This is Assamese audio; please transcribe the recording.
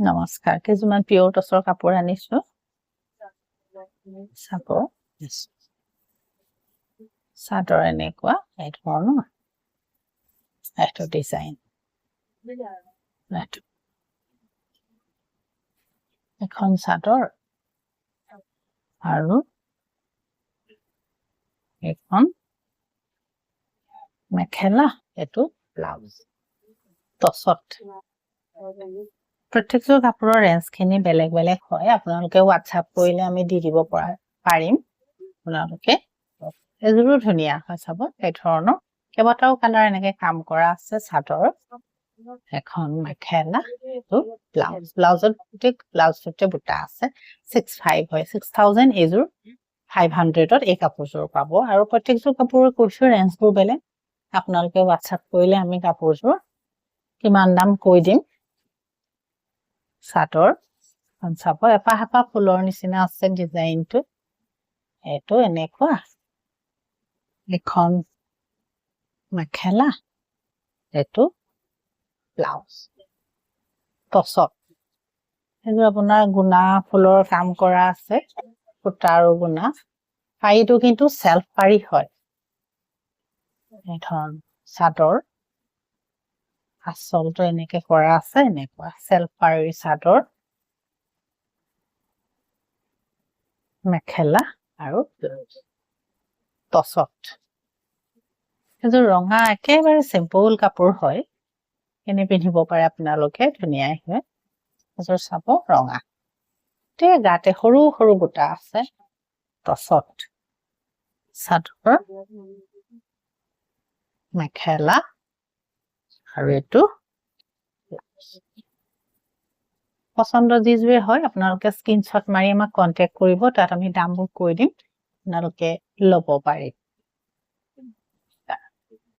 নমস্কাৰ কিছুমান পিয়ৰ টছৰ কাপোৰ আনিছো চাব চাদৰ এনেকুৱা এই ধৰণৰ এইটো ডিজাইন এখন চাদৰ আৰু এখন মেখেলা এইটো ব্লাউজ টছত প্ৰত্যেকটো কাপোৰৰ ৰেঞ্জখিনি বেলেগ বেলেগ হয় আপোনালোকে WhatsApp কৰিলে আমি দি দিব পাৰিম আপোনালোকে এযোৰো ধুনীয়া হয় চাব এই ধৰণৰ কেইবাটাও কালাৰ এনেকে কাম কৰা আছে চাদৰ এখন মেখেলা এইটো ব্লাউজত ব্লাউজটোতে বুটা আছে 65 হয় 6000 এযোৰ 500ত এই কাপোৰযোৰ পাব আৰু প্ৰত্যেকটো কাপোৰৰ কৈছো ৰেঞ্জবোৰ বেলেগ আপোনালোকে WhatsApp কৰিলে আমি কাপোৰযোৰ কিমান দাম কৈ দিম চাদৰ চাব এপাহ ফুলৰ নিচিনা আছে ডিজাইনটো এটো এনেকুৱা এখন মেখেলা এটো ব্লাউজ টছত এযোৰ আপোনাৰ গুণা ফুলৰ কাম কৰা আছে ফুটা আৰু গুণা পাৰীটো কিন্তু সেলফ পাৰী হয় এখন চাদৰ আচলটো এনেকে কৰা আছে এনেকুৱা সেলফ পাৰী চাদৰ মেখেলা আৰু ব্লাউজ টছত এযোৰ ৰঙা একেবাৰে সিম্পল কাপোৰ হয় এনে পিন্ধিব পাৰে আপোনালোকে ধুনীয়াই হয় এযোৰ চাব ৰঙা তে গাতে সৰু সৰু বুটা আছে টছত চাদৰ মেখেলা আৰু এটো পছন্দ যিজুৱে হয় আপোনালোকে স্ক্ৰিনশ্বট মাৰি আমাক কন্টাক্ট কৰিব তাত আমি দামবোৰ কৈ দিম আপোনালোকে ল'ব পাৰে